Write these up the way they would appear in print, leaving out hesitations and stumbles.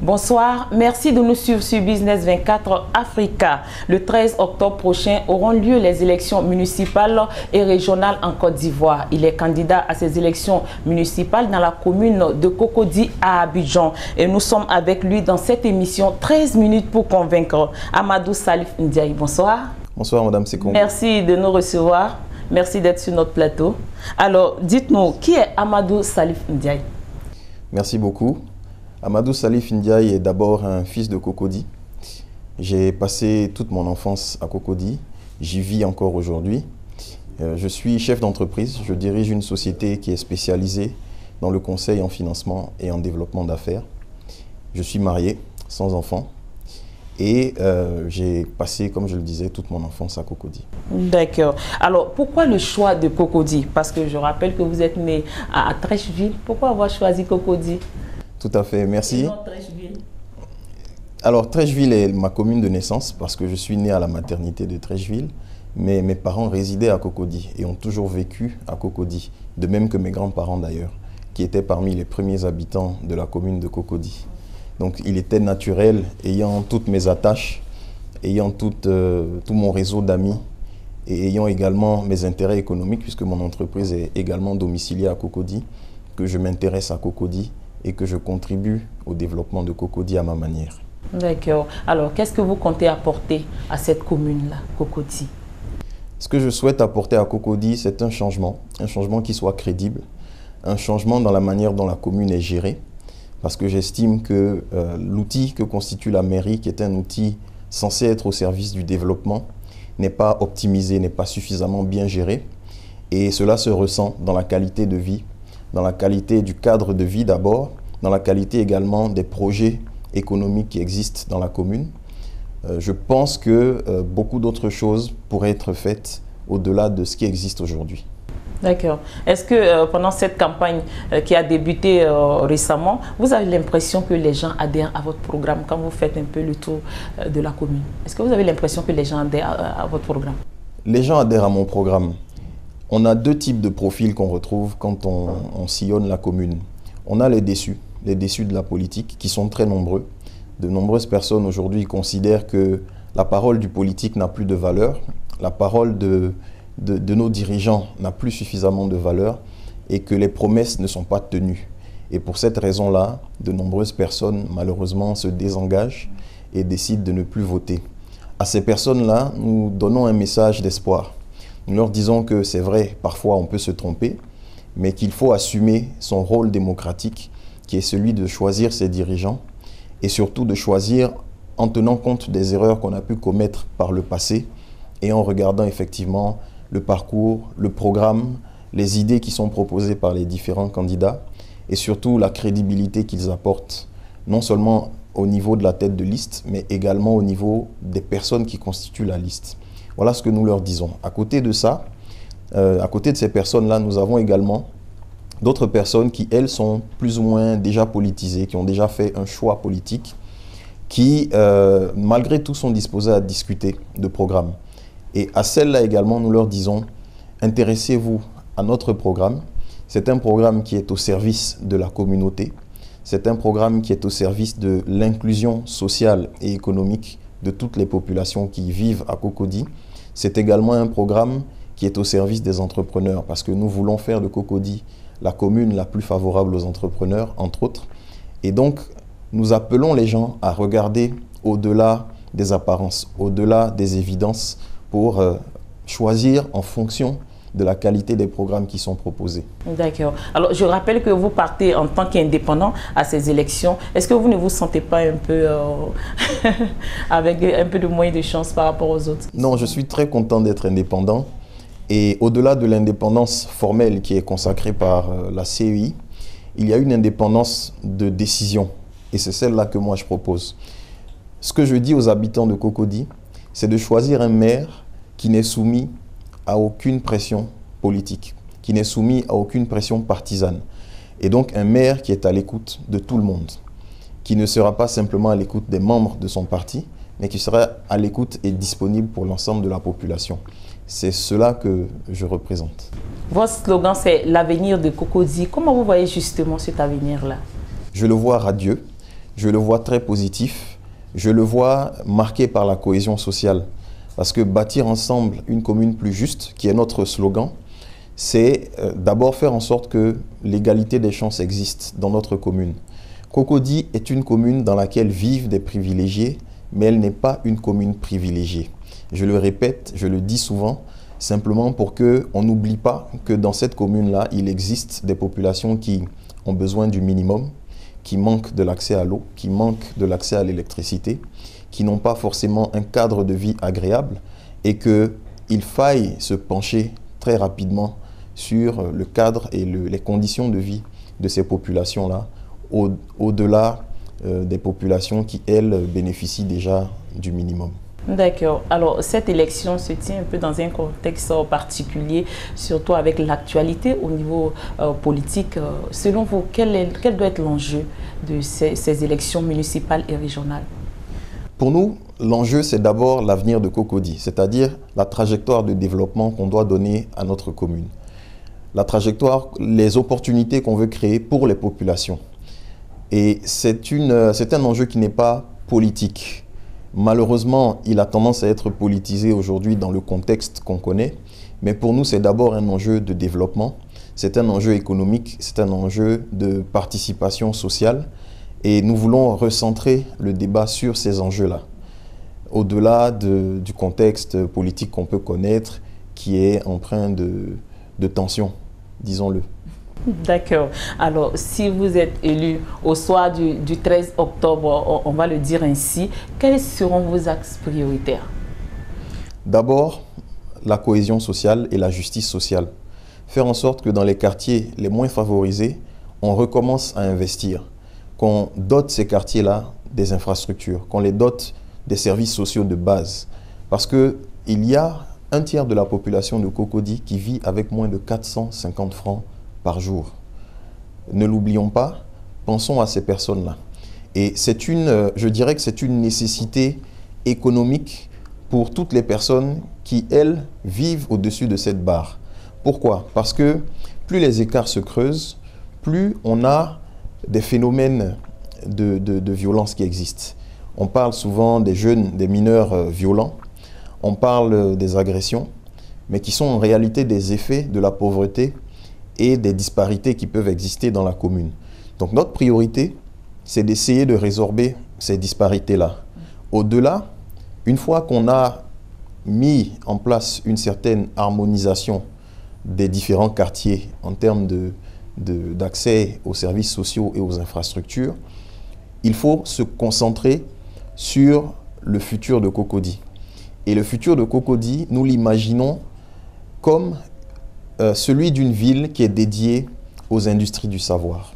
Bonsoir, merci de nous suivre sur Business 24 Africa. Le 13 octobre prochain auront lieu les élections municipales et régionales en Côte d'Ivoire. Il est candidat à ces élections municipales dans la commune de Cocody à Abidjan. Et nous sommes avec lui dans cette émission 13 minutes pour convaincre. Amadou Salif Ndiaye, bonsoir. Bonsoir Madame Sekou. Merci de nous recevoir. Merci d'être sur notre plateau. Alors, dites-nous, qui est Amadou Salif Ndiaye? Merci beaucoup. Amadou Salif Ndiaye est d'abord un fils de Cocody. J'ai passé toute mon enfance à Cocody. J'y vis encore aujourd'hui. Je suis chef d'entreprise. Je dirige une société qui est spécialisée dans le conseil en financement et en développement d'affaires. Je suis marié, sans enfant. Et j'ai passé, comme je le disais, toute mon enfance à Cocody. D'accord. Alors, pourquoi le choix de Cocody? Parce que je rappelle que vous êtes né à Trècheville. Pourquoi avoir choisi Cocody? Tout à fait, merci. Alors, Trècheville est ma commune de naissance parce que je suis né à la maternité de Trècheville. Mais mes parents résidaient à Cocody et ont toujours vécu à Cocody. De même que mes grands-parents d'ailleurs, qui étaient parmi les premiers habitants de la commune de Cocody. Donc il était naturel, ayant toutes mes attaches, ayant tout mon réseau d'amis et ayant également mes intérêts économiques, puisque mon entreprise est également domiciliée à Cocody, que je m'intéresse à Cocody et que je contribue au développement de Cocody à ma manière. D'accord. Alors, qu'est-ce que vous comptez apporter à cette commune-là, Cocody? Ce que je souhaite apporter à Cocody, c'est un changement qui soit crédible, un changement dans la manière dont la commune est gérée, parce que j'estime que l'outil que constitue la mairie, qui est un outil censé être au service du développement, n'est pas optimisé, n'est pas suffisamment bien géré. Et cela se ressent dans la qualité de vie, dans la qualité du cadre de vie d'abord, dans la qualité également des projets économiques qui existent dans la commune. Je pense que beaucoup d'autres choses pourraient être faites au-delà de ce qui existe aujourd'hui. D'accord. Est-ce que pendant cette campagne qui a débuté récemment, vous avez l'impression que les gens adhèrent à votre programme quand vous faites un peu le tour de la commune? Est-ce que vous avez l'impression que les gens adhèrent à votre programme? Les gens adhèrent à mon programme. On a deux types de profils qu'on retrouve quand on sillonne la commune. On a les déçus de la politique qui sont très nombreux. De nombreuses personnes aujourd'hui considèrent que la parole du politique n'a plus de valeur, la parole de nos dirigeants n'a plus suffisamment de valeur et que les promesses ne sont pas tenues. Et pour cette raison-là, de nombreuses personnes, malheureusement, se désengagent et décident de ne plus voter. À ces personnes-là, nous donnons un message d'espoir. Nous leur disons que c'est vrai, parfois on peut se tromper, mais qu'il faut assumer son rôle démocratique, qui est celui de choisir ses dirigeants et surtout de choisir en tenant compte des erreurs qu'on a pu commettre par le passé et en regardant effectivement le parcours, le programme, les idées qui sont proposées par les différents candidats et surtout la crédibilité qu'ils apportent, non seulement au niveau de la tête de liste, mais également au niveau des personnes qui constituent la liste. Voilà ce que nous leur disons. À côté de ça, à côté de ces personnes-là, nous avons également d'autres personnes qui, elles, sont plus ou moins déjà politisées, qui ont déjà fait un choix politique, qui, malgré tout, sont disposées à discuter de programme. Et à celles-là également, nous leur disons, intéressez-vous à notre programme. C'est un programme qui est au service de la communauté. C'est un programme qui est au service de l'inclusion sociale et économique de toutes les populations qui vivent à Cocody. C'est également un programme qui est au service des entrepreneurs parce que nous voulons faire de Cocody la commune la plus favorable aux entrepreneurs, entre autres. Et donc, nous appelons les gens à regarder au-delà des apparences, au-delà des évidences pour choisir en fonction de la qualité des programmes qui sont proposés. D'accord. Alors, je rappelle que vous partez en tant qu'indépendant à ces élections. Est-ce que vous ne vous sentez pas un peu avec un peu de moins de chance par rapport aux autres? Non, je suis très content d'être indépendant. Et au-delà de l'indépendance formelle qui est consacrée par la CEI, il y a une indépendance de décision. Et c'est celle-là que moi je propose. Ce que je dis aux habitants de Cocody, c'est de choisir un maire qui n'est soumis à aucune pression politique, qui n'est soumis à aucune pression partisane. Et donc un maire qui est à l'écoute de tout le monde, qui ne sera pas simplement à l'écoute des membres de son parti, mais qui sera à l'écoute et disponible pour l'ensemble de la population. C'est cela que je représente. Votre slogan, c'est l'avenir de Cocody. Comment vous voyez justement cet avenir-là? Je le vois radieux. je le vois très positif. Je le vois marqué par la cohésion sociale. Parce que bâtir ensemble une commune plus juste, qui est notre slogan, c'est d'abord faire en sorte que l'égalité des chances existe dans notre commune. Cocody est une commune dans laquelle vivent des privilégiés, mais elle n'est pas une commune privilégiée. Je le répète, je le dis souvent, simplement pour qu'on n'oublie pas que dans cette commune-là, il existe des populations qui ont besoin du minimum, qui manquent de l'accès à l'eau, qui manquent de l'accès à l'électricité, qui n'ont pas forcément un cadre de vie agréable et qu'il faille se pencher très rapidement sur le cadre et les conditions de vie de ces populations-là, au-delà des populations qui, elles, bénéficient déjà du minimum. D'accord. Alors, cette élection se tient un peu dans un contexte particulier, surtout avec l'actualité au niveau politique. Selon vous, quel doit être l'enjeu de ces élections municipales et régionales? Pour nous, l'enjeu, c'est d'abord l'avenir de Cocody, c'est-à-dire la trajectoire de développement qu'on doit donner à notre commune. La trajectoire, les opportunités qu'on veut créer pour les populations. Et c'est un enjeu qui n'est pas politique. Malheureusement, il a tendance à être politisé aujourd'hui dans le contexte qu'on connaît. Mais pour nous, c'est d'abord un enjeu de développement. C'est un enjeu économique, c'est un enjeu de participation sociale. Et nous voulons recentrer le débat sur ces enjeux-là, au-delà du contexte politique qu'on peut connaître, qui est empreint de tension, disons-le. D'accord. Alors, si vous êtes élu au soir du 13 octobre, on va le dire ainsi, quels seront vos axes prioritaires? D'abord, la cohésion sociale et la justice sociale. Faire en sorte que dans les quartiers les moins favorisés, on recommence à investir, qu'on dote ces quartiers-là des infrastructures, qu'on les dote des services sociaux de base. Parce qu'il y a un tiers de la population de Cocody qui vit avec moins de 450 francs par jour. Ne l'oublions pas, pensons à ces personnes-là. Et je dirais que c'est une nécessité économique pour toutes les personnes qui, elles, vivent au-dessus de cette barre. Pourquoi? Parce que plus les écarts se creusent, plus on a des phénomènes de violence qui existent. On parle souvent des jeunes, des mineurs violents, on parle des agressions, mais qui sont en réalité des effets de la pauvreté et des disparités qui peuvent exister dans la commune. Donc notre priorité, c'est d'essayer de résorber ces disparités-là. Au-delà, une fois qu'on a mis en place une certaine harmonisation des différents quartiers en termes d'accès aux services sociaux et aux infrastructures, il faut se concentrer sur le futur de Cocody. Et le futur de Cocody, nous l'imaginons comme celui d'une ville qui est dédiée aux industries du savoir.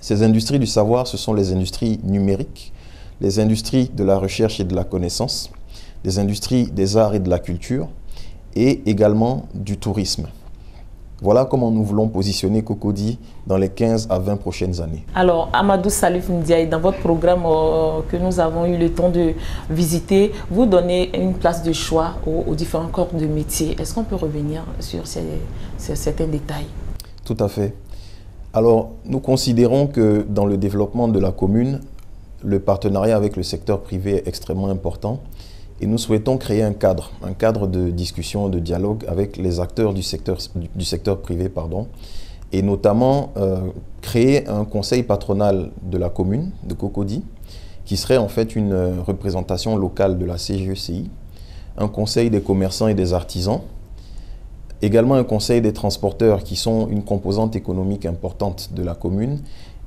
Ces industries du savoir, ce sont les industries numériques, les industries de la recherche et de la connaissance, les industries des arts et de la culture, et également du tourisme. Voilà comment nous voulons positionner Cocody dans les 15 à 20 prochaines années. Alors, Amadou Salif Ndiaye, dans votre programme que nous avons eu le temps de visiter, vous donnez une place de choix aux différents corps de métier. Est-ce qu'on peut revenir sur certains détails? Tout à fait. Alors, nous considérons que dans le développement de la commune, le partenariat avec le secteur privé est extrêmement important. Et nous souhaitons créer un cadre de discussion, de dialogue avec les acteurs du secteur privé, et notamment créer un conseil patronal de la commune de Cocody, qui serait en fait une représentation locale de la CGECI, un conseil des commerçants et des artisans, également un conseil des transporteurs qui sont une composante économique importante de la commune,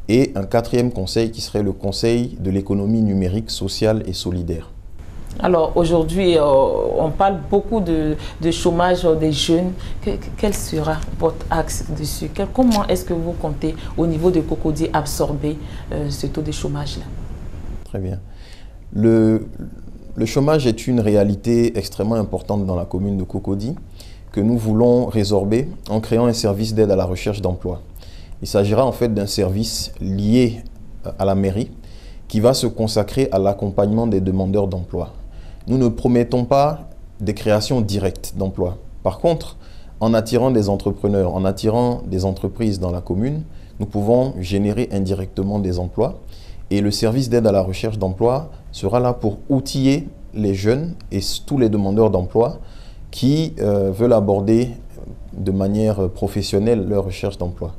et un quatrième conseil qui serait le conseil de l'économie numérique, sociale et solidaire. Alors aujourd'hui, on parle beaucoup de chômage des jeunes. Quel sera votre axe dessus? Comment est-ce que vous comptez au niveau de Cocody absorber ce taux de chômage-là? Très bien. Le chômage est une réalité extrêmement importante dans la commune de Cocody que nous voulons résorber en créant un service d'aide à la recherche d'emploi. Il s'agira en fait d'un service lié à la mairie qui va se consacrer à l'accompagnement des demandeurs d'emploi. Nous ne promettons pas des créations directes d'emplois. Par contre, en attirant des entrepreneurs, en attirant des entreprises dans la commune, nous pouvons générer indirectement des emplois Et le service d'aide à la recherche d'emploi sera là pour outiller les jeunes et tous les demandeurs d'emploi qui veulent aborder de manière professionnelle leur recherche d'emploi.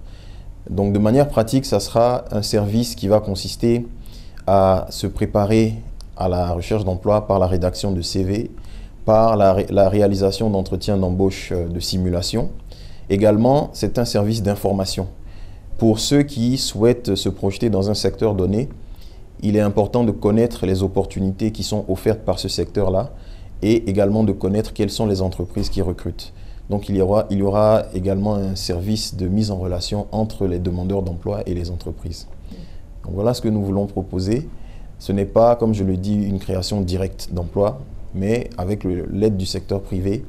Donc de manière pratique, ça sera un service qui va consister à se préparer à la recherche d'emploi par la rédaction de CV, par la réalisation d'entretiens d'embauche de simulation. Également, c'est un service d'information. Pour ceux qui souhaitent se projeter dans un secteur donné, il est important de connaître les opportunités qui sont offertes par ce secteur-là et également de connaître quelles sont les entreprises qui recrutent. Donc il y aura également un service de mise en relation entre les demandeurs d'emploi et les entreprises. Donc voilà ce que nous voulons proposer. Ce n'est pas, comme je le dis, une création directe d'emploi, mais avec l'aide du secteur privé,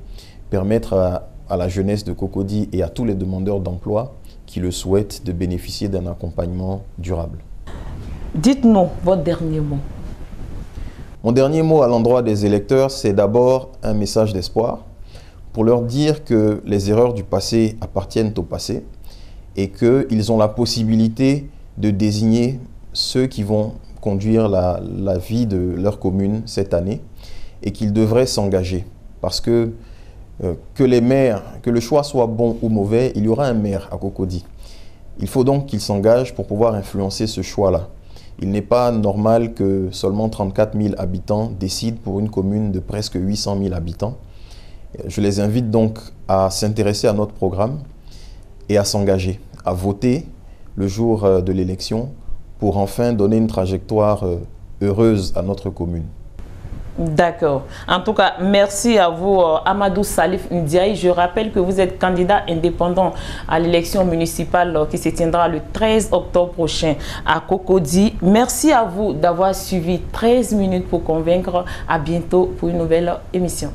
permettre à la jeunesse de Cocody et à tous les demandeurs d'emploi qui le souhaitent de bénéficier d'un accompagnement durable. Dites-nous votre dernier mot. Mon dernier mot à l'endroit des électeurs, c'est d'abord un message d'espoir pour leur dire que les erreurs du passé appartiennent au passé et qu'ils ont la possibilité de désigner ceux qui vont conduire la vie de leur commune cette année et qu'ils devraient s'engager. Parce que les maires, que le choix soit bon ou mauvais, il y aura un maire à Cocody. Il faut donc qu'ils s'engagent pour pouvoir influencer ce choix-là. Il n'est pas normal que seulement 34 000 habitants décident pour une commune de presque 800 000 habitants. Je les invite donc à s'intéresser à notre programme et à s'engager, à voter le jour de l'élection pour enfin donner une trajectoire heureuse à notre commune. D'accord. En tout cas, merci à vous, Amadou Salif Ndiaye. Je rappelle que vous êtes candidat indépendant à l'élection municipale qui se tiendra le 13 octobre prochain à Cocody. Merci à vous d'avoir suivi 13 minutes pour convaincre. À bientôt pour une nouvelle émission.